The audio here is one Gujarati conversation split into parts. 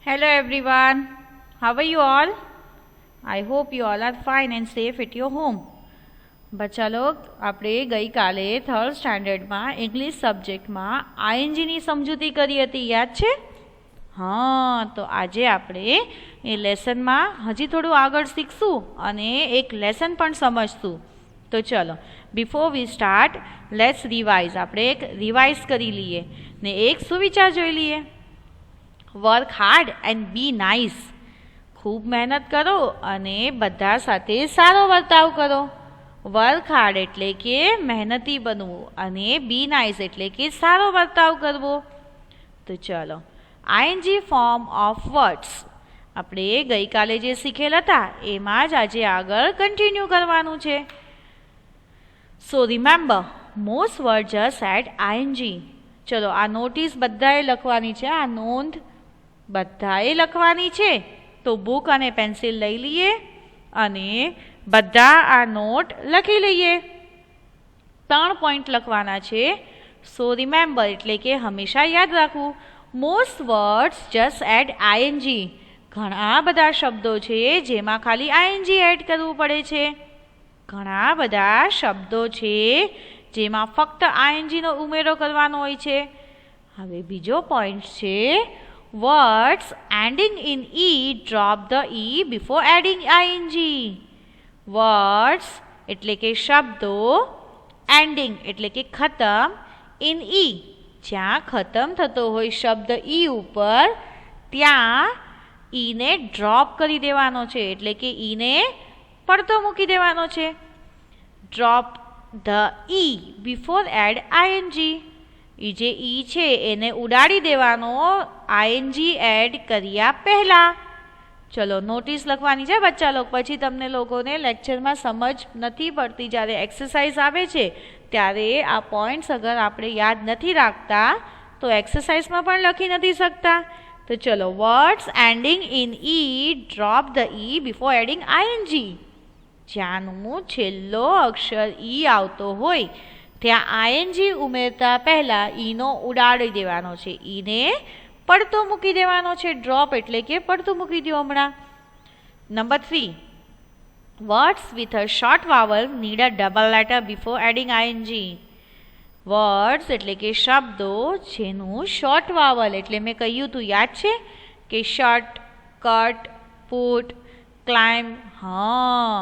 Hello everyone, how are you all? I hope you all are fine and safe at your home. बच्चा लोग આપણે ગઈકાલે થર્ડ સ્ટાન્ડર્ડમાં ઇંગ્લિશ સબ્જેક્ટમાં આઈએનજીની સમજૂતી કરી હતી, યાદ છે? હા, તો આજે આપણે એ લેસનમાં હજી થોડું આગળ શીખશું અને એક લેસન પણ સમજશું. તો ચલો, before we start let's revise. આપણે એક રિવાઇઝ કરી લઈએ ને એક સુવિચાર જોઈ લઈએ. Work hard and be nice. ખૂબ મહેનત કરો અને બધા સાથે સારો વર્તાવ કરો. વર્ક હાર્ડ એટલે કે મહેનતી બનવું અને બી નાઇસ એટલે કે સારો વર્તાવ કરવો. તો ચલો, આઈએનજી ફોર્મ ઓફ વર્ડ્સ આપણે ગઈકાલે જે શીખેલ હતા એમાં જ આજે આગળ કન્ટિન્યુ કરવાનું છે. So remember, most word just add I N G. ચલો, આ નોટિસ બધાએ લખવાની છે, આ નોંધ બધાએ લખવાની છે. તો બુક અને પેન્સિલ લઈ લઈએ અને બધા આ નોટ લખી લઈએ. 3 પોઈન્ટ લખવાના છે. સો રિમેમ્બર એટલે કે હંમેશા યાદ રાખવું. Most words just add I N G. ઘણા બધા શબ્દો છે જેમાં ખાલી આઈએનજી એડ કરવું પડે છે. ઘણા બધા શબ્દો છે જેમાં ફક્ત આઈએનજીનો ઉમેરો કરવાનો હોય છે. હવે બીજો પોઈન્ટ છે, words ending in e drop the e before adding ing. words એટલે કે શબ્દો, ending એટલે કે ખતમ, in e જ્યાં ખતમ થતો હોય શબ્દ ઈ ઉપર ત્યાં ઈને ડ્રોપ કરી દેવાનો છે, એટલે કે ઈને પડતો મૂકી દેવાનો છે. Drop the E before add I N G. એ જે ઈ છે એને ઉડાડી દેવાનો આઈએનજી એડ કર્યા પહેલાં. ચલો, નોટિસ લખવાની છે બચ્ચા લોકો. પછી તમને લોકોને લેક્ચરમાં સમજ નથી પડતી, જ્યારે એક્સરસાઇઝ આવે છે ત્યારે આ પોઈન્ટ્સ અગર આપણે યાદ નથી રાખતા તો એક્સરસાઇઝમાં પણ લખી નથી શકતા. તો ચલો, words ending in E drop the E before adding I N G. જ્યાંનું છેલ્લો અક્ષર ઈ આવતો હોય ત્યાં આઈએનજી ઉમેરતા પહેલાં ઈનો ઉડાડી દેવાનો છે, ઈને પડતો મૂકી દેવાનો છે. ડ્રોપ એટલે કે પડતું મૂકી દો હમણાં. Number 3, words with a short vowel need a double letter before adding I N G. Words એટલે કે શબ્દો જેનું શોર્ટ વાવલ, એટલે મેં કહ્યું હતું યાદ છે કે શર્ટ, કટ, પુટ, ક્લાઇમ્બ. હા,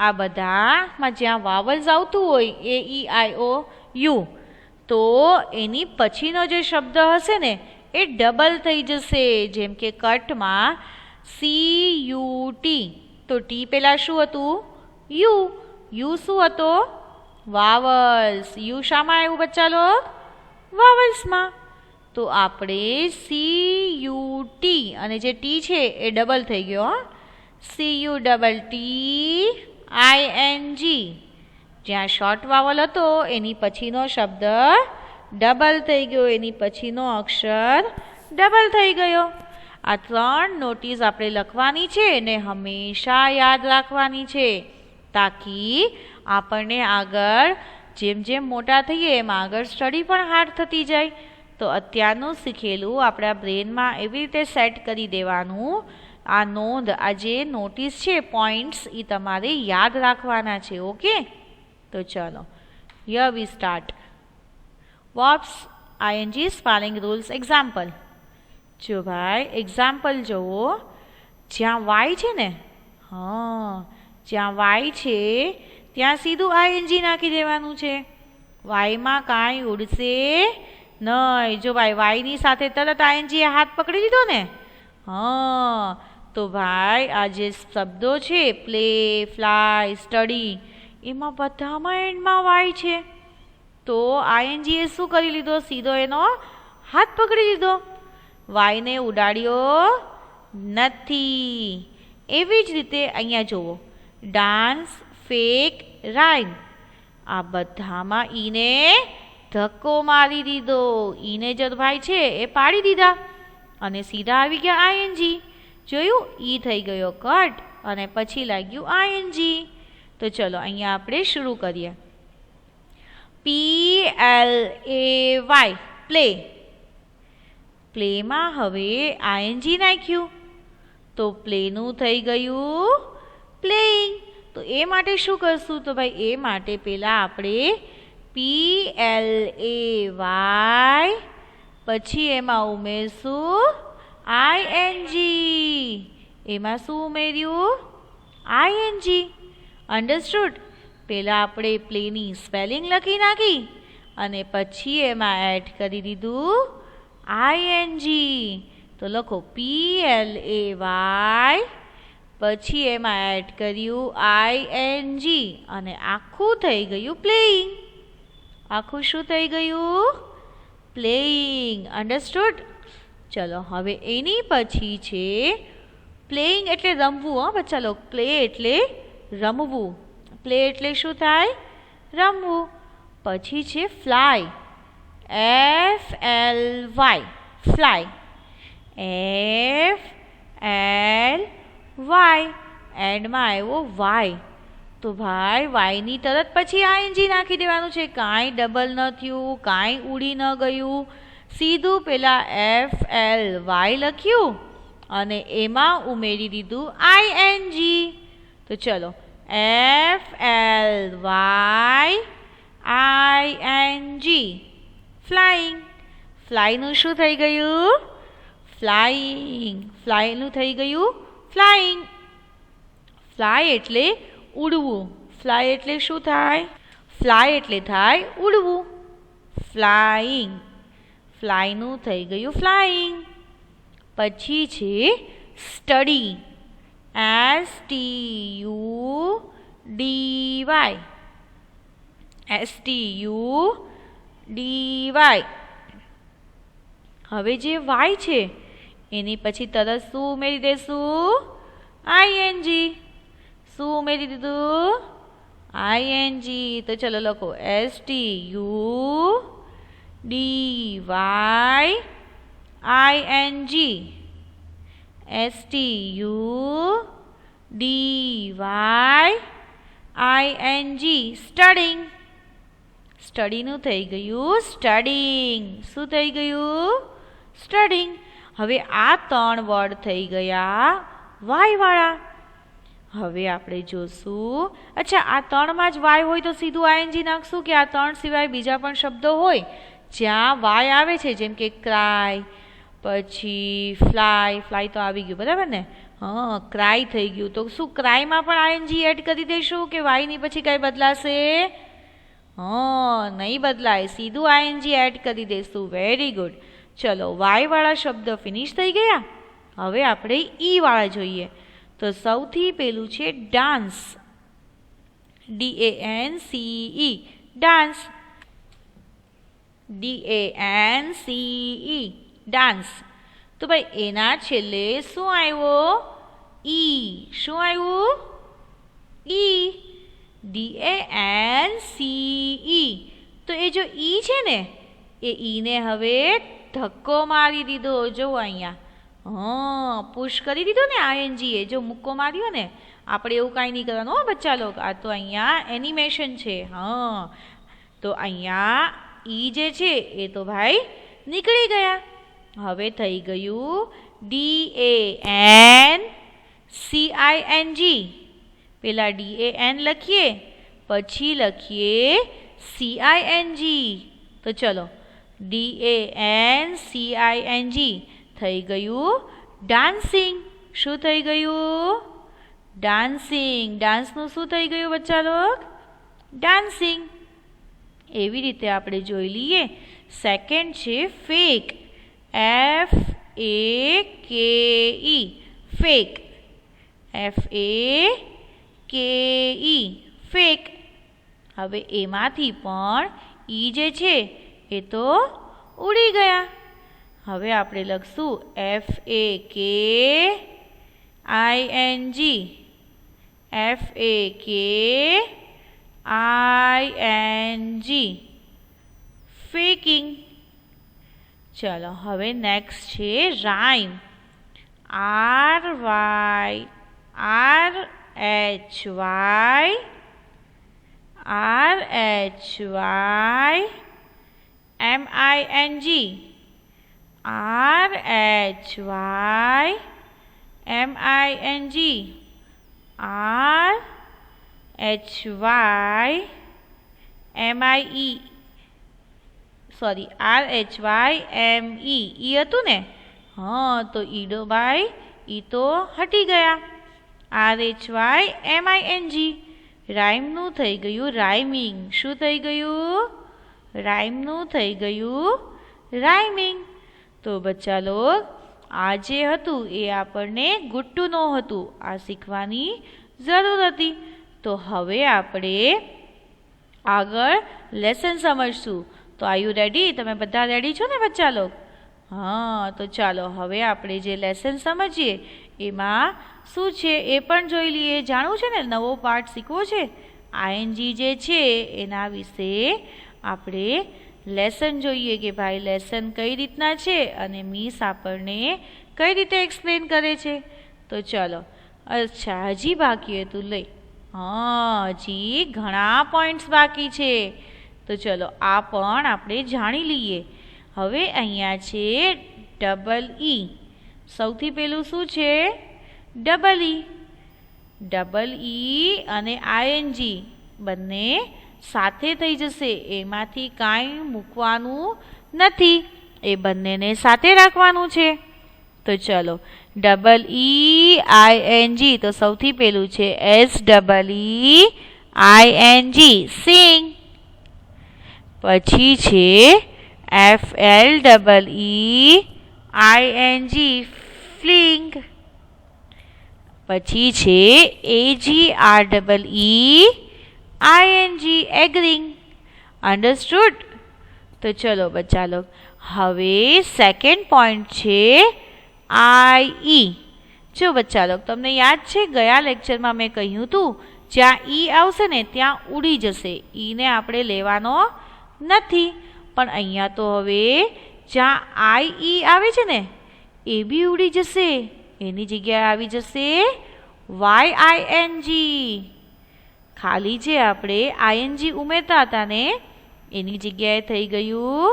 આ બધામાં જ્યાં વાવલ્સ આવતું હોય એ ઈ આઈ ઓ યુ, તો એની પછીનો જે શબ્દ હશે ને એ ડબલ થઈ જશે. જેમ કે કટમાં CUT, તો ટી પહેલાં શું હતું? યુ. યુ શું હતો? વાવલ્સ. યુ શામાં આવ્યું બચ્ચા લોક? વાવલ્સમાં. તો આપણે CUT અને જે ટી છે એ ડબલ થઈ ગયો. CUTTING. જ્યાં શોર્ટ વાવલ હતો એની પછીનો શબ્દ ડબલ થઈ ગયો, એની પછીનો અક્ષર ડબલ થઈ ગયો. આ 3 નોટિસ આપણે લખવાની છે અને હંમેશા યાદ રાખવાની છે, તાકી આપણને આગળ જેમ જેમ મોટા થઈએ એમ આગળ સ્ટડી પણ હાર્ડ થતી જાય. તો અત્યારનું શીખેલું આપણા બ્રેનમાં એવી રીતે સેટ કરી દેવાનું. આ નોંધ, આ જે નોટિસ છે, પોઈન્ટ્સ, એ તમારે યાદ રાખવાના છે. ઓકે, તો ચલો, here we start. Verbs ING spelling rules example. જો ભાઈ, એક્ઝામ્પલ જુઓ. જ્યાં વાય છે ને, હા, જ્યાં વાય છે ત્યાં સીધું આઈએનજી નાખી દેવાનું છે. વાયમાં કાંઈ ઉડશે નહીં. જો ભાઈ, વાયની સાથે તરત આઈએનજી હાથ પકડી દીધો ને, હા, તો ભાઈ આ જે શબ્દો છે પ્લે, ફ્લાય, સ્ટડી, એમાં બધામાં એન્ડમાં વાય છે. તો આઈએનજીએ શું કરી લીધો? સીધો એનો હાથ પકડી લીધો, વાયને ઉડાડ્યો નથી. એવી જ રીતે અહીંયા જુઓ, ડાન્સ, ફેક, રાઇમ, આ બધામાં ઈને ધક્કો મારી દીધો. ઈને જ ભાઈ છે એ પાડી દીધા અને સીધા આવી ગયા આઈએનજી. જોયું? ઈ થઈ ગયો કટ અને પછી લાગ્યું આઈએનજી. તો ચલો, અહીંયા આપણે શરૂ કરીએ. PLAY, play. પ્લેમાં હવે આઈએનજી નાખ્યું તો પ્લેનું થઈ ગયું પ્લેઇંગ. તો એ માટે શું કરશું? તો ભાઈ એ માટે પહેલાં આપણે PLAY પછી એમાં ઉમેરશું આઈએનજી. એમાં શું ઉમેર્યું? આઈએનજી. અન્ડરસ્ટુડ? પહેલાં આપણે પ્લેની સ્પેલિંગ લખી નાખી અને પછી એમાં એડ કરી દીધું આઈએનજી. તો લખો PLAY પછી એમાં એડ કર્યું આઈએનજી અને આખું થઈ ગયું પ્લેઇંગ. આખું શું થઈ ગયું? પ્લેઇંગ. અન્ડરસ્ટુડ? ચલો હવે એની પછી છે પ્લેઇંગ એટલે રમવું. હા બચ્ચા લોક, પ્લે એટલે રમવું. પ્લે એટલે શું થાય? રમવું. પછી છે ફ્લાય, FLY ફ્લાય, FLY એન્ડમાં આવ્યો વાય. તો ભાઈ વાયની તરત પછી આઈએનજી નાખી દેવાનું છે. કાંઈ ડબલ ન થયું, કાંઈ ઉડી ન ગયું. સીધું પેલા FLY લખ્યું અને એમાં ઉમેરી દીધું આઈએનજી. તો ચલો FLY ING ફ્લાઇંગ. ફ્લાયનું શું થઈ ગયું? ફ્લાઇંગ. ફ્લાયનું થઈ ગયું ફ્લાઇંગ. ફ્લાય એટલે ઉડવું. ફ્લાય એટલે શું થાય? ફ્લાય એટલે થાય ઉડવું. ફ્લાઇંગ. ફ્લાયનું થઈ ગયું ફ્લાઇંગ. પછી છે સ્ટડી, STUDY. હવે જે વાય છે એની પછી તરત શું ઉમેરી દેશું? આઈએનજી. શું ઉમેરી દીધું? આઈએનજી. તો ચલો લખો STUDYING. STUDYING studying. સ્ટડીનું થઈ ગયું સ્ટડિંગ. શું થઈ ગયું? સ્ટડિંગ. હવે આ 3 વર્ડ થઈ ગયા વાયવાળા. હવે આપણે જોશું, અચ્છા આ 3માં જ વાય હોય તો સીધું આઈએનજી નાખશું કે આ 3 સિવાય બીજા પણ શબ્દો હોય જ્યાં વાય આવે છે, જેમ કે ક્રાય, પછી ફ્લાય. ફ્લાય તો આવી ગયું બરાબર ને? હા, ક્રાય થઈ ગયું. તો શું ક્રાયમાં પણ આઈએનજી એડ કરી દઈશું કે વાયની પછી કંઈ બદલાશે? હા, નહીં બદલાય. સીધું આઈએનજી એડ કરી દઈશું. Very good. ચલો વાયવાળા શબ્દ ફિનિશ થઈ ગયા. હવે આપણે ઈ વાળા જોઈએ. તો સૌથી પહેલું છે dance, DANCE dance. DANCE dance. તો ભાઈ એના છેલ્લે શું આવ્યો? ઈ. શું આવ્યું? ઈ. DANCE. તો એ જો ઈ છે ને એ ઈને હવે ધક્કો મારી દીધો. જો અહીંયા હા પુશ કરી દીધો ને આઈએનજી એ. જો મુક્કો માર્યો ને. આપણે એવું કાંઈ નહીં કરવાનું હો બચ્ચા લોકો. આ તો અહીંયા એનિમેશન છે. હા, તો અહીંયા ઈ જે છે એ તો ભાઈ નીકળી ગયા. હવે થઈ ગયું DANCING. પેલા DAN લખીએ પછી લખીએ CING. તો ચલો DANCING થઈ ગયું ડાન્સિંગ. શું થઈ ગયું? ડાન્સિંગ. ડાન્સનું શું થઈ ગયું બચ્ચા લોક? ડાન્સિંગ. એવી રીતે આપણે જોઈ લઈએ. સેકન્ડ છે fake, FAKE fake, FAKE fake. હવે એમાંથી પણ ઈ જે છે એ તો ઉડી ગયા. હવે આપણે લખશું FAKING ફેકિંગ. ચલો હવે નેક્સ્ટ છે રાઇમ, RHYMING RHYME હતું ને? હા, તો ઈડો બાય ઈ તો હટી ગયા. RHYMING રાઇમનું થઈ ગયું રાઇમિંગ. શું થઈ ગયું? રાઇમનું થઈ ગયું રાઇમિંગ. તો બચ્ચા લોગ આ જે હતું એ આપણને ગુડ ટુ નો હતું. આ શીખવાની જરૂર હતી. તો હવે આપણે આગળ લેસન સમજશું. તો આર યુ રેડી? તમે બધા રેડી છો ને બચ્ચા લોગ? હા, તો ચાલો હવે આપણે જે લેસન સમજીએ એમાં શું છે એ પણ જોઈ લઈએ. જાણવું છે ને, નવો પાઠ શીખવો છે. ING જે છે એના વિશે આપણે લેસન જોઈએ કે ભાઈ લેસન કઈ રીતના છે અને મિસ આપણને કઈ રીતે એક્સપ્લેન કરે છે. તો ચાલો. અચ્છા, હજી બાકી હતું લઈ. હા, હજી ઘણા પોઈન્ટ્સ બાકી છે. તો ચલો આ પણ આપણે જાણી લઈએ. હવે અહીંયા છે ડબલ ઈ. સૌથી પહેલું શું છે? Double E. ડબલ ઈ અને ING બંને સાથે થઈ જશે. એમાંથી કાંઈ મૂકવાનું નથી. એ બંનેને સાથે રાખવાનું છે. તો ચલો ડબલ ઈ ING. તો સૌથી પહેલું છે SEEING સિંગ. પછી છે FLEEING ફ્લિંગ. પછી છે AGREEING એગ્રીંગ. અન્ડરસ્ટુડ? તો ચલો બચ્ચા લોગ હવે સેકન્ડ પોઈન્ટ છે IE. જો બચ્ચા લોગ તમને યાદ છે ગયા લેક્ચરમાં મેં કહ્યું હતું જ્યાં ઈ આવશે ને ત્યાં ઉડી જશે. ઈને આપણે લેવાનો નથી. પણ અહીંયા તો હવે જ્યાં IE આવે છે ને એ બી ઉડી જશે. એની જગ્યાએ આવી જશે YING. ખાલી જે આપણે ING ઉમેરતા હતા ને એની જગ્યાએ થઈ ગયું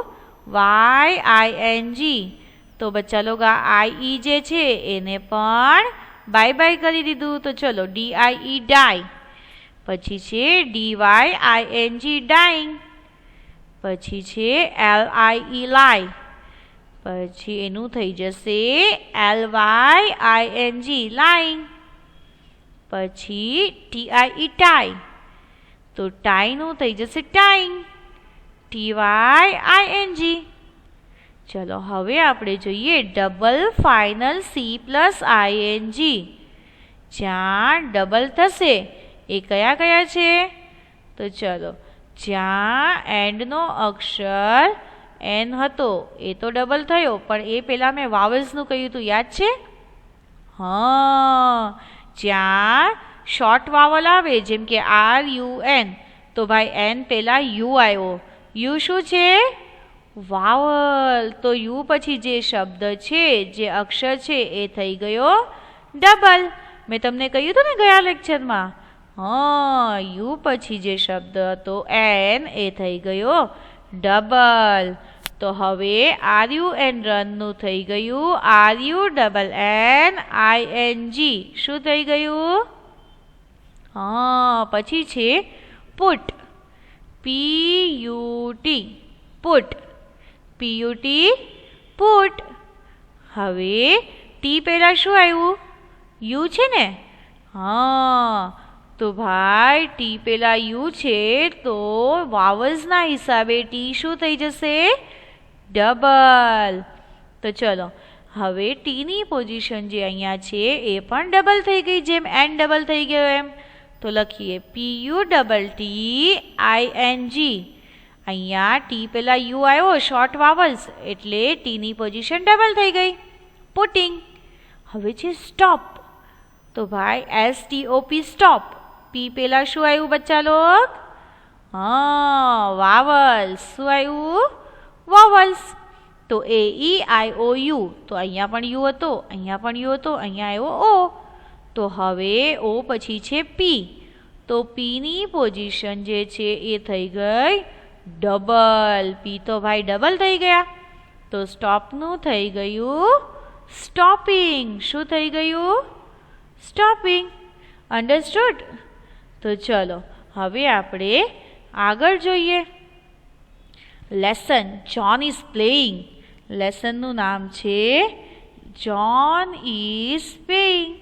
YING. તો બચ્ચા લોગ આ IE જે છે એને પણ બાય બાય કરી દીધું. તો ચલો DIE ડાય. પછી છે DYING ડાઈંગ. પછી છે LIE લાઈ. પછી એનું થઈ જશે LYING લાઈંગ. પછી TIE ટાઈ. તો ટાઈનું થઈ જશે ટાઈંગ. TYING. ચલો હવે આપણે જોઈએ ડબલ ફાઇનલ C+ING. જ્યાં ડબલ થશે એ કયા કયા છે? તો ચલો જ્યાં એન્ડનો અક્ષર N હતો એ તો ડબલ થયો, પણ એ પહેલાં મેં વાવલ્સનું કહ્યું હતું, યાદ છે? હા, જ્યાં શોર્ટ વાવલ આવે જેમ કે RUN, તો ભાઈ N પહેલાં U આવ્યો. U શું છે? વાવલ. તો U પછી જે શબ્દ છે, જે અક્ષર છે એ થઈ ગયો ડબલ. મેં તમને કહ્યું હતું ને ગયા લેક્ચરમાં. હા, U પછી જે શબ્દ હતો N એ થઈ ગયો ડબલ. તો હવે RUN રનનું થઈ ગયું RUNNING. શું થઈ ગયું? હા, પછી છે put. PUT put. PUT put. હવે ટી પહેલાં શું આવ્યું? U છે ને? હા, તો ભાઈ ટી પહેલાં U છે તો વાવલ્સના હિસાબે ટી શું થઈ જશે? ડબલ. તો ચલો હવે ટીની પોઝિશન જે અહીંયા છે એ પણ ડબલ થઈ ગઈ, જેમ N ડબલ થઈ ગયો એમ. તો લખીએ PUTTING. અહીંયા ટી પહેલાં U આવ્યો શોર્ટ વાવલ્સ એટલે ટીની પોઝિશન ડબલ થઈ ગઈ. પુટિંગ. હવે છે સ્ટોપ. તો ભાઈ STOP સ્ટોપ. પી પહેલાં શું આવ્યું બચ્ચા લોગ? હા, વાવલ્સ. શું આવ્યું? વાવલ્સ. તો AEIOU. તો અહીંયા પણ U હતો, અહીંયા પણ U હતો, અહીંયા આવ્યો O. તો હવે O પછી છે P. તો પીની પોઝિશન જે છે એ થઈ ગઈ ડબલ. પી તો ભાઈ ડબલ થઈ ગયા. તો સ્ટોપનું થઈ ગયું સ્ટોપિંગ. શું થઈ ગયું? સ્ટોપિંગ. અન્ડરસ્ટુડ? તો ચલો હવે આપણે આગળ જોઈએ. Lesson John is playing. લેસનનું નામ છે John is playing.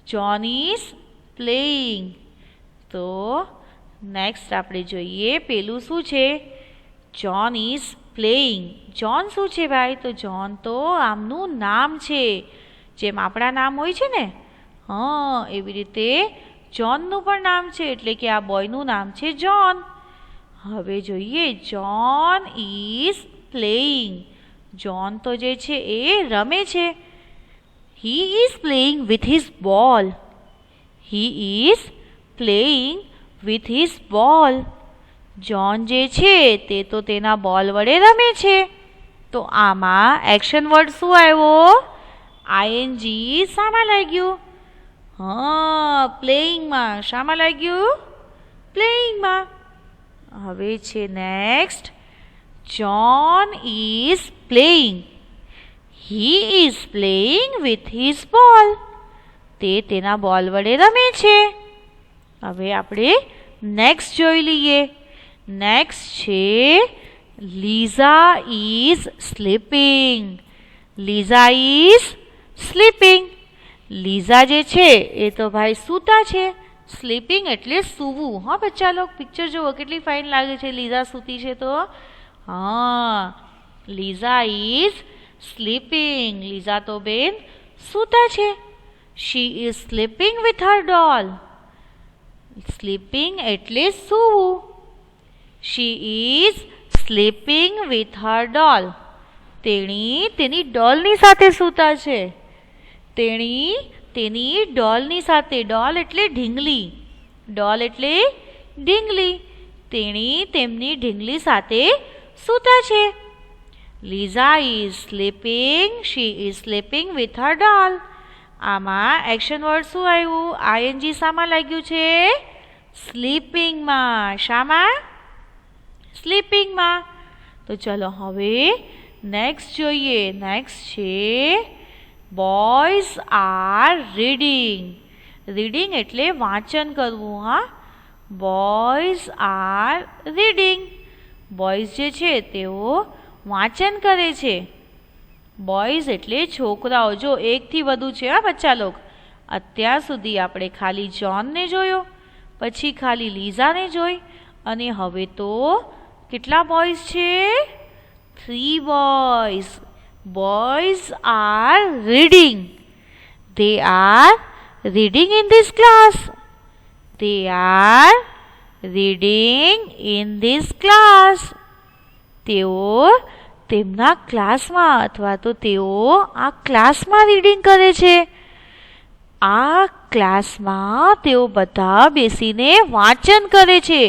John is playing. તો નેક્સ્ટ આપણે જોઈએ પેલું શું છે? John is playing. જોન શું છે ભાઈ? તો જોન તો આમનું નામ છે, જેમ આપણા નામ હોય છે ને, હા એવી રીતે જોનનું પણ નામ છે, એટલે કે આ બોયનું નામ છે જોન. હવે જોઈએ જોન ઇઝ પ્લેઇંગ. જોન તો જે છે એ રમે છે. He is playing with his ball. He is playing with his ball. John જે છે તે તો તેના બોલ વડે રમે છે. તો આમાં એક્શન વર્ડ શું આવ્યો? આઈએનજી શામાં લાગ્યું? હા, પ્લેઇંગમાં. શામાં લાગ્યું? પ્લેઇંગમાં. હવે છે next. John is playing. He is playing with his ball. તે તેના બોલ વડે રમે છે. હવે આપણે નેક્સ્ટ જોઈ લઈએ. નેક્સ્ટ છે Liza is sleeping. Liza is sleeping. લીઝા જે છે એ તો ભાઈ સૂતા છે. સ્લીપિંગ એટલે સૂવું. હા બચ્ચા લોગ, પિક્ચર જુઓ કેટલી ફાઇન લાગે છે. લીઝા સૂતી છે તો હા, લીઝા ઇઝ સ્લીપિંગ. લીઝા તો બેન સૂતા છે. She is sleeping with her doll. Sleeping એટલે સૂવું. She is sleeping with her doll. તેણી તેની ડોલની સાથે સૂતા છે. તેણી તેની ડોલની સાથે. ડોલ એટલે ઢીંગલી. ડોલ એટલે ઢીંગલી. તેણી તેમની ઢીંગલી સાથે સૂતા છે. Liza is sleeping. She is sleeping with her doll. આમાં એક્શન વર્ડ શું આવ્યું? આઈએનજી શામાં લાગ્યું છે? સ્લીપિંગમાં. શામાં? સ્લીપિંગમાં. તો ચલો હવે નેક્સ્ટ જોઈએ. નેક્સ્ટ છે બોયઝ આર રીડિંગ. રીડિંગ એટલે વાંચન કરવું. હા, બોયઝ આર રીડિંગ. બોયઝ જે છે તેઓ વાંચન કરે છે. બોયઝ એટલે છોકરાઓ. જો એકથી વધુ છે હા બચ્ચા લોગ. અત્યાર સુધી આપણે ખાલી જોનને જોયો, પછી ખાલી લીઝાને જોઈ, અને હવે તો કેટલા બોયઝ છે? 3 boys. Boys are reading. They are reading in this class. They are reading in this class. તેઓ તેમના ક્લાસમાં અથવા તો તેઓ આ ક્લાસમાં રીડિંગ કરે છે. આ ક્લાસમાં તેઓ બધા બેસીને વાંચન કરે છે.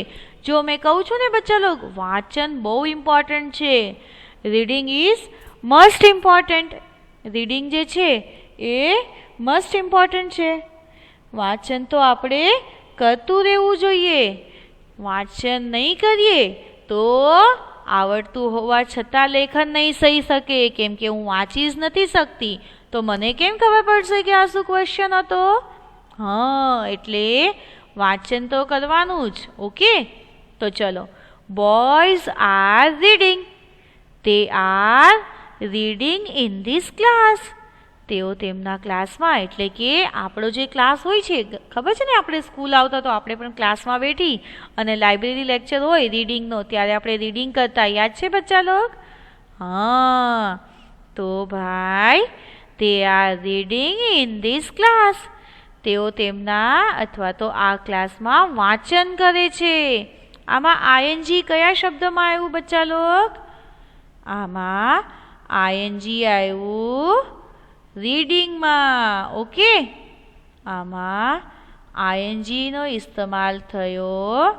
જો મેં કહું છું ને બચ્ચા લોગ, વાંચન બહુ ઇમ્પોર્ટન્ટ છે. Reading is must important. Reading જે છે એ મસ્ટ ઇમ્પોર્ટન્ટ છે. વાંચન તો આપણે કરતું રહેવું જોઈએ. વાંચન નહીં કરીએ તો આવડતું હોવા છતાં લેખન નહીં સહી શકે. કેમ કે હું વાંચી જ નથી શકતી, તો મને કેમ ખબર પડશે કે આ શું ક્વેશ્ચન હતો? હા, એટલે વાંચન તો કરવાનું જ. ઓકે, તો ચલો. Boys are reading. They are reading in this class. તેઓ તેમના ક્લાસમાં, એટલે કે આપણો જે ક્લાસ હોય છે, ખબર છે ને આપણે સ્કૂલ આવતા તો આપણે પણ ક્લાસમાં બેઠી અને લાઇબ્રેરી લેક્ચર હોય રીડિંગનો, ત્યારે આપણે રીડિંગ કરતા. યાદ છે બચ્ચા લોગ? હા, તો ભાઈ તે are reading in this class. તેઓ તેમના અથવા તો આ ક્લાસમાં વાંચન કરે છે. આમાં આઈએનજી કયા શબ્દમાં આવ્યું બચ્ચા લોગ? આમાં આઈએનજી આવ્યું રીડિંગમાં. ઓકે, આમાં આઈએનજીનો ઇસ્તેમાલ થયો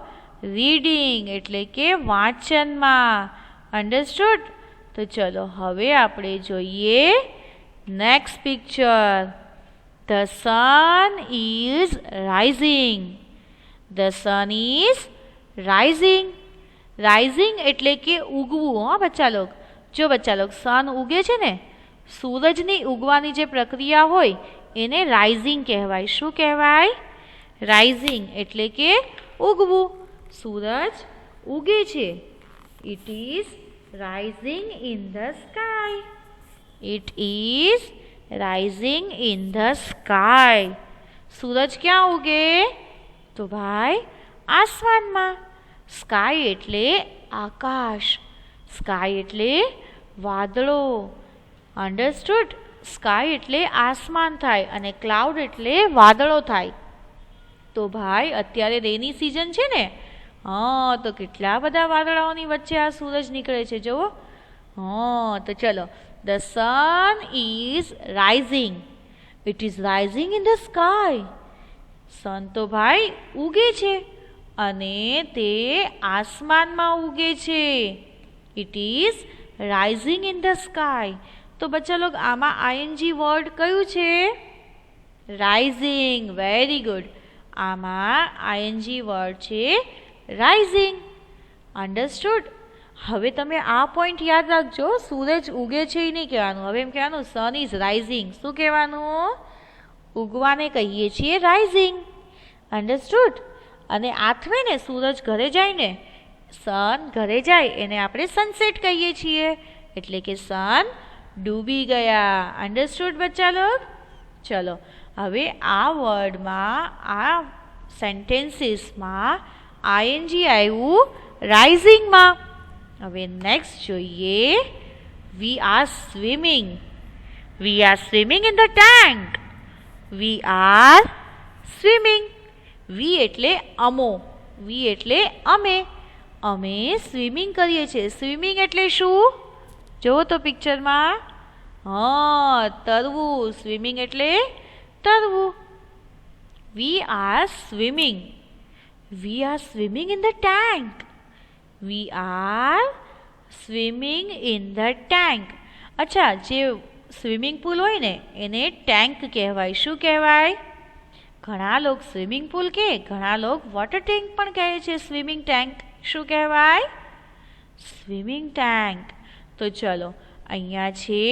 રીડિંગ એટલે કે વાંચનમાં. અન્ડરસ્ટુડ? તો ચલો હવે આપણે જોઈએ next picture. The sun is rising. The sun is rising. Rising એટલે કે ઉગવું. હા બચ્ચા લોગ, જો બચ્ચા લોગ સન ઉગે છે ને, સૂરજની ઉગવાની જે પ્રક્રિયા હોય એને રાઇઝિંગ કહેવાય. શું કહેવાય? રાઇઝિંગ એટલે કે ઉગવું. સૂરજ ઉગે છે. It is rising in the sky. It is rising in the sky. સૂરજ ક્યાં ઉગે? તો ભાઈ આસમાનમાં. સ્કાય એટલે આકાશ. સ્કાય એટલે વાદળો. અન્ડરસ્ટુડ? સ્કાય એટલે આસમાન થાય અને ક્લાઉડ એટલે વાદળો થાય. તો ભાઈ અત્યારે રેની સિઝન છે ને, હા, તો કેટલા બધા વાદળાઓની વચ્ચે આ સૂરજ નીકળે છે જુઓ. હા, તો ચલો. The sun is rising. It is rising in the sky. Sun તો ભાઈ ઉગે છે અને તે આસમાનમાં ઉગે છે. It is rising in the sky. તો બચ્ચા લોગ આમાં આઈએનજી વર્ડ કયું છે? રાઇઝિંગ. Very good. આમાં આઈએનજી વર્ડ છે રાઇઝિંગ. અન્ડરસ્ટુડ? હવે તમે આ પોઈન્ટ યાદ રાખજો. સૂરજ ઉગે છે એ નહીં કહેવાનું. હવે એમ કહેવાનું સન ઇઝ રાઇઝિંગ. શું કહેવાનું? ઉગવાને કહીએ છીએ રાઇઝિંગ. અન્ડરસ્ટુડ? અને આથમે ને સૂરજ ઘરે જાય ને, સન ઘરે જાય એને આપણે સનસેટ કહીએ છીએ. એટલે કે સન ડૂબી ગયા. અન્ડરસ્ટુડ બચ્ચા લોગ? ચલો હવે આ વર્ડમાં, આ સેન્ટેન્સીસમાં આઈએનજી આવ્યું રાઇઝિંગમાં. હવે નેક્સ્ટ જોઈએ. We are swimming. We are swimming in the tank. We are swimming. We એટલે અમો. વી એટલે અમે. અમે સ્વિમિંગ કરીએ છીએ. સ્વિમિંગ એટલે શું? જુઓ તો પિક્ચરમાં. હા, તરવું. સ્વિમિંગ એટલે તરવું. We are swimming. We are swimming in the tank. We are swimming in the tank. અચ્છા, જે સ્વિમિંગ પુલ હોય ને એને ટેન્ક કહેવાય. શું કહેવાય? ઘણા લોકો સ્વિમિંગ પુલ કહે, ઘણા લોકો વોટર ટેન્ક પણ કહે છે. સ્વિમિંગ ટેન્ક શું કહેવાય? Swimming tank. તો ચલો અહીંયા છે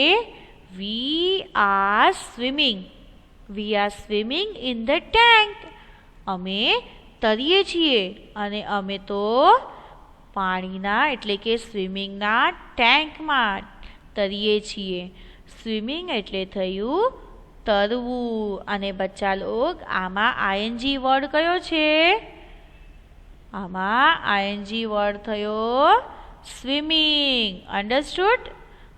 વી are swimming. We are swimming in the tank. અમે તરીએ છીએ અને અમે તો પાણીના એટલે કે સ્વિમિંગના ટેન્કમાં તરીએ છીએ. સ્વિમિંગ એટલે થયું તરવું. અને બચ્ચા લોગ આમાં આઈએનજી વર્ડ કયો છે? આમાં આઈએનજી વર્ડ થયો સ્વિમિંગ. અન્ડરસ્ટુડ?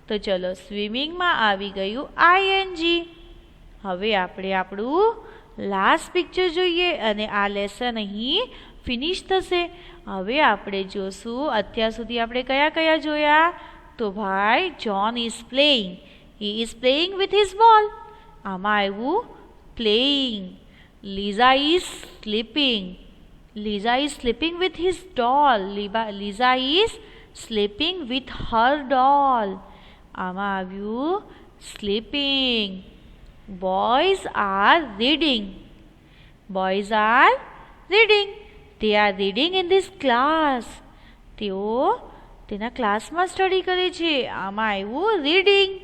તો ચલો સ્વિમિંગમાં આવી ગયું આઈએનજી. હવે આપણે આપણું લાસ્ટ પિક્ચર જોઈએ અને આ લેસન અહીં ફિનિશ થશે. હવે આપણે જોશું અત્યાર સુધી આપણે કયા કયા જોયા? તો ભાઈ John is playing. He is playing with his ball. આમાં આવ્યું playing. Liza is sleeping. Liza is sleeping with his doll. Liza is sleeping with her doll. આમાં આવ્યું sleeping. Boys are reading. Boys are reading. they are reading in this class. તેઓ તેના ક્લાસમાં સ્ટડી કરે છે. આમાં આવ્યું રીડિંગ.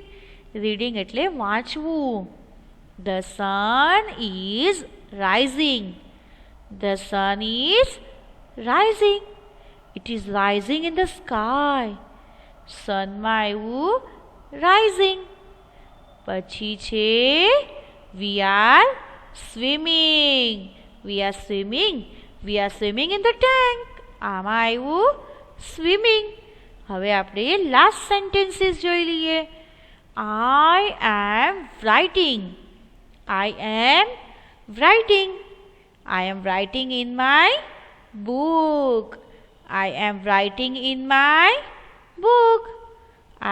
રીડિંગ એટલે વાંચવું. The sun is rising. The sun is rising. It is rising in the sky. સનમાં આવ્યું rising. પછી છે we are swimming. We are swimming. We are swimming in the tank. આમાં આવ્યું swimming. હવે આપણે લાસ્ટ સેન્ટેન્સીસ જોઈ લઈએ. I am writing. I am writing. I am writing in my book. I am writing in my book.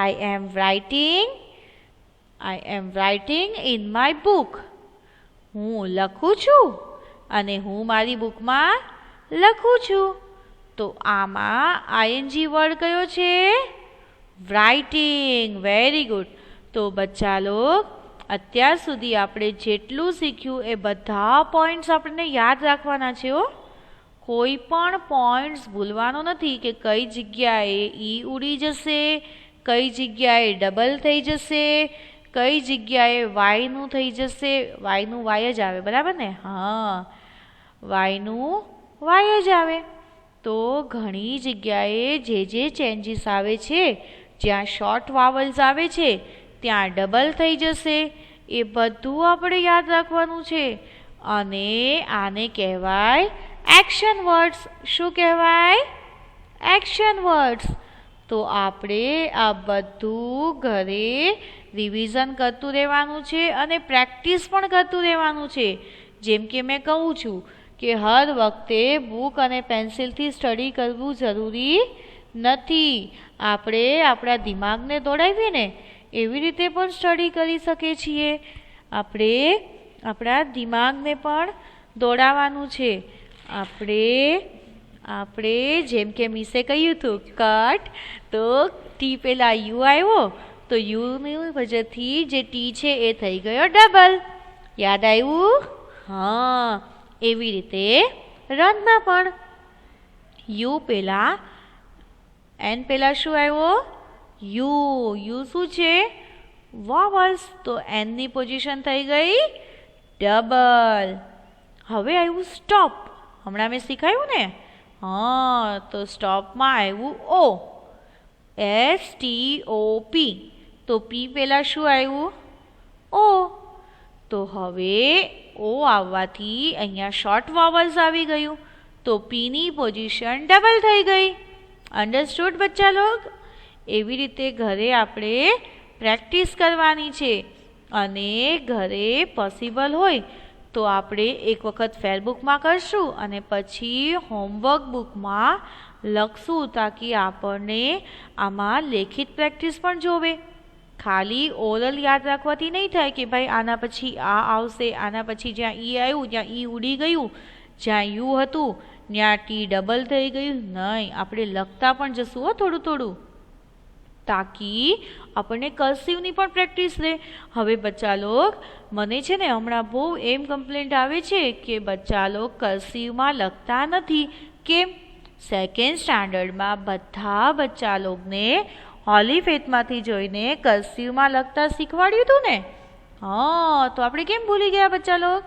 I am writing. I am writing in my book. હું લખું છું અને હું મારી બુકમાં લખું છું. તો આમાં આઈએનજી વર્ડ કયો છે? રાઇટિંગ. Very good. તો બચ્ચા લોગ અત્યાર સુધી આપણે જેટલું શીખ્યું એ બધા પોઈન્ટ્સ આપણને યાદ રાખવાના છે. કોઈ પણ પોઈન્ટ્સ ભૂલવાનો નથી કે કઈ જગ્યાએ ઈ ઉડી જશે, કઈ જગ્યાએ ડબલ થઈ જશે, કઈ જગ્યાએ વાયનું થઈ જશે. વાયનું વાય જ આવે, બરાબર ને? હા, વાયનું વાય જ આવે. તો ઘણી જગ્યાએ જે ચેન્જીસ આવે છે, જ્યાં શોર્ટ વાવલ્સ આવે છે ત્યાં ડબલ થઈ જશે. એ બધું આપણે યાદ રાખવાનું છે. અને આને કહેવાય એક્શન વર્ડ્સ. શું કહેવાય? Action words. તો આપણે આ બધું ઘરે રિવિઝન કરતું રહેવાનું છે અને પ્રેક્ટિસ પણ કરતું રહેવાનું છે. જેમ કે મેં કહું છું કે હર વખતે બુક અને પેન્સિલથી સ્ટડી કરવું જરૂરી નથી. આપણે આપણા દિમાગને દોડાવીને એવી રીતે પણ સ્ટડી કરી શકીએ છીએ. આપણે આપણા દિમાગને પણ દોડાવવાનું છે. આપણે જેમ કે મિસે કહ્યું હતું કટ, તો ટી પહેલા યુ આવ્યો, તો યુની વજહથી જે ટી છે એ થઈ ગયો ડબલ. યાદ આવ્યું? હા, એવી રીતે રનમાં પણ યુ પહેલા એન પહેલા શું આવ્યો? યુ. યુ શું છે? વાવલ્સ. તો એનની પોઝિશન થઈ ગઈ ડબલ. હવે આવ્યું સ્ટોપ. હમણાં મેં શીખાયું ને? હા, તો સ્ટોપમાં આવ્યું ઓ, STOP. તો પી પહેલા શું આવ્યું? ઓ. તો હવે ઓ આવવાથી અહીંયા શોર્ટ વાવલ્સ આવી ગયું, તો પીની પોઝિશન ડબલ થઈ ગઈ. અન્ડરસ્ટુડ બચ્ચા લોગ? એવી રીતે ઘરે આપણે પ્રેક્ટિસ કરવાની છે. અને ઘરે પોસિબલ હોય તો આપણે એક વખત ફેરબુકમાં કરશું અને પછી હોમવર્ક બુકમાં લખશું, તાકી આપણને આમાં લેખિત પ્રેક્ટિસ પણ જોવે. ખાલી ઓરલ યાદ રાખવાથી નહીં થાય કે ભાઈ આના પછી આ આવશે, આના પછી જ્યાં ઈ આવ્યું ત્યાં ઈ ઉડી ગયું, જ્યાં યુ હતું ત્યાં ટી ડબલ થઈ ગયું. નહીં, આપણે લખતા પણ જશું હો થોડું થોડું, તાકી આપણને કર્સિવની પણ પ્રેક્ટિસ રહે. હવે બચ્ચા લોગ, મને છે ને હમણાં બહુ એમ કમ્પ્લેન્ટ આવે છે કે બચ્ચા લોગ કર્સિવમાં લખતા નથી. કેમ? સેકન્ડ સ્ટાન્ડર્ડમાં બધા બચ્ચા લોગને હોલી ફેથમાંથી જોઈને કર્સિવમાં લખતા શીખવાડ્યું હતું ને? હા, તો આપણે કેમ ભૂલી ગયા બચ્ચા લોગ?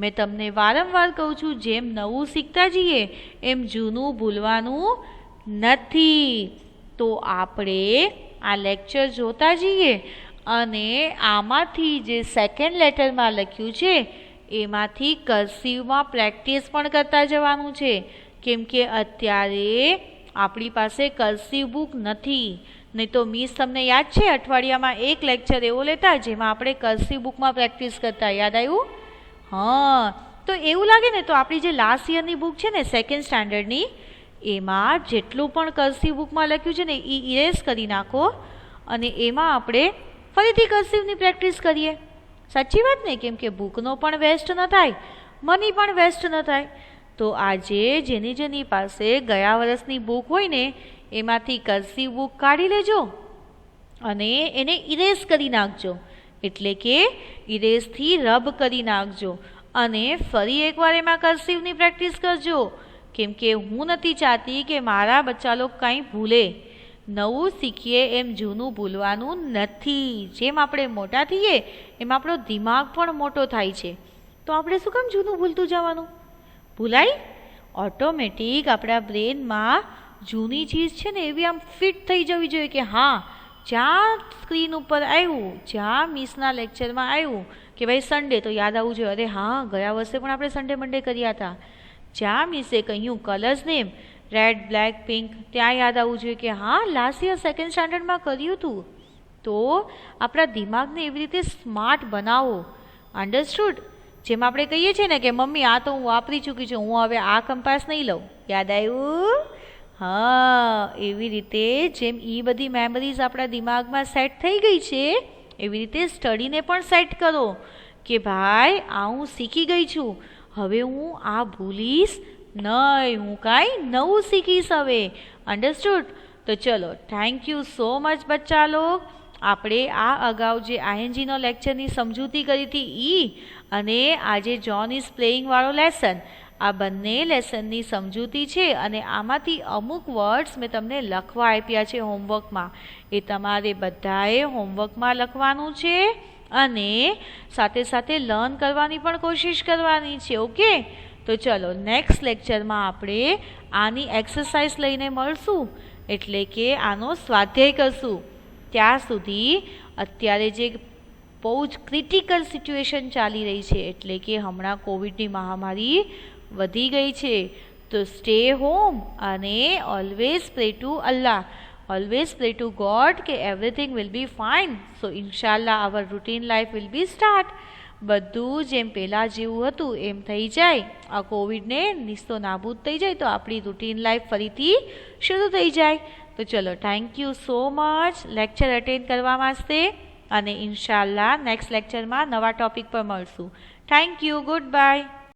મેં તમને વારંવાર કહું છું, જેમ નવું શીખતા જઈએ એમ જૂનું ભૂલવાનું નથી. તો આપણે આ લેક્ચર જોતા જઈએ અને આમાંથી જે સેકન્ડ લેટરમાં લખ્યું છે એમાંથી કર્સિવમાં પ્રેક્ટિસ પણ કરતા જવાનું છે. કેમ કે અત્યારે આપણી પાસે કર્સિવ બુક નથી. નહીં તો મિસ તમને યાદ છે અઠવાડિયામાં એક લેક્ચર એવો લેતા જેમાં આપણે કર્સિવ બુકમાં પ્રેક્ટિસ કરતા. યાદ આવ્યું? હા, તો એવું લાગે ને તો આપણી જે લાસ્ટ યરની બુક છે ને સેકન્ડ સ્ટાન્ડર્ડની, એમાં જેટલું પણ કર્સિવ બુકમાં લખ્યું છે ને એ ઇરેઝ કરી નાખો અને એમાં આપણે ફરીથી કર્સિવની પ્રેક્ટિસ કરીએ. સાચી વાત ને? કેમ કે બુકનો પણ વેસ્ટ ન થાય, મની પણ વેસ્ટ ન થાય. તો આજે જેની પાસે ગયા વર્ષની બુક હોય ને એમાંથી કર્સિવ બુક કાઢી લેજો અને એને ઇરેઝ કરી નાખજો. એટલે કે ઇરેઝથી રબ કરી નાખજો અને ફરી એકવાર એમાં કર્સિવની પ્રેક્ટિસ કરજો. કેમ કે હું નથી ચાહતી કે મારા બચ્ચા લોકો કંઈ ભૂલે. નવું શીખીએ એમ જૂનું ભૂલવાનું નથી. જેમ આપણે મોટા થઈએ એમ આપણો દિમાગ પણ મોટો થાય છે. તો આપણે શું કામ જૂનું ભૂલતું જવાનું? ભૂલાય? ઓટોમેટિક આપણા બ્રેનમાં જૂની ચીજ છે ને એવી આમ ફિટ થઈ જવી જોઈએ કે હા, જ્યાં સ્ક્રીન ઉપર આવ્યું, જ્યાં મિસના લેક્ચરમાં આવ્યું કે ભાઈ સન્ડે, તો યાદ આવવું જોઈએ અરે હા, ગયા વર્ષે પણ આપણે સન્ડે મંડે કર્યા હતા. જ્યાં મિસે કહ્યું colours name red, black, pink, ત્યાં યાદ આવવું જોઈએ કે હા, લાસ્ટ યર સેકન્ડ સ્ટાન્ડર્ડમાં કર્યું હતું. તો આપણા દિમાગને એવી રીતે સ્માર્ટ બનાવો. અન્ડરસ્ટુડ? જેમ આપણે કહીએ છીએ ને કે મમ્મી આ તો હું વાપરી ચૂકી છું, હું હવે આ કંપાસ નહીં લઉં. યાદ આવ્યું? હા, એવી રીતે જેમ એ બધી મેમરીઝ આપણા દિમાગમાં સેટ થઈ ગઈ છે એવી રીતે સ્ટડીને પણ સેટ કરો કે ભાઈ આ હું શીખી ગઈ છું, હવે હું આ ભૂલીશ નહીં, હું કાંઈ નવું શીખીશ હવે. અન્ડરસ્ટુડ? તો ચલો, થેન્ક યુ સો મચ બચ્ચા લોગ. આપણે આ અગાઉ જે આઈએનજીનો લેક્ચરની સમજૂતી કરી હતી ઈ અને આજે જોન ઇઝ પ્લેઇંગ વાળો લેસન આ બંને લેસનની સમજૂતી છે અને આમાંથી અમુક વર્ડ્સ મેં તમને લખવા આપ્યા છે હોમવર્કમાં. એ તમારે બધાએ હોમવર્કમાં લખવાનું છે અને સાથે સાથે લર્ન કરવાની પણ કોશિશ કરવાની છે. ઓકે, તો ચલો નેક્સ્ટ લેક્ચરમાં આપણે આની એક્સરસાઇઝ લઈને મળશું, એટલે કે આનો સ્વાધ્યાય કરશું. ત્યાં સુધી અત્યારે જે બહુ જ ક્રિટિકલ સિચ્યુએશન ચાલી રહી છે, એટલે કે હમણાં કોવિડની મહામારી વધી ગઈ છે, તો સ્ટે હોમ અને always pray to Allah, always pray to God કે everything will be fine. So ઇન્શાલ્લાહ our routine life will be start. બધું જેમ પહેલાં જેવું હતું એમ થઈ જાય, આ કોવિડને નિસ્તો નાબૂદ થઈ જાય તો આપણી રૂટીન લાઈફ ફરીથી શરૂ થઈ જાય. તો ચલો thank you so much lecture attend કરવા માટે, અને ઇન્શાલ્લાહ નેક્સ્ટ લેક્ચરમાં નવા ટોપિક પર મળશું. Thank you, good bye.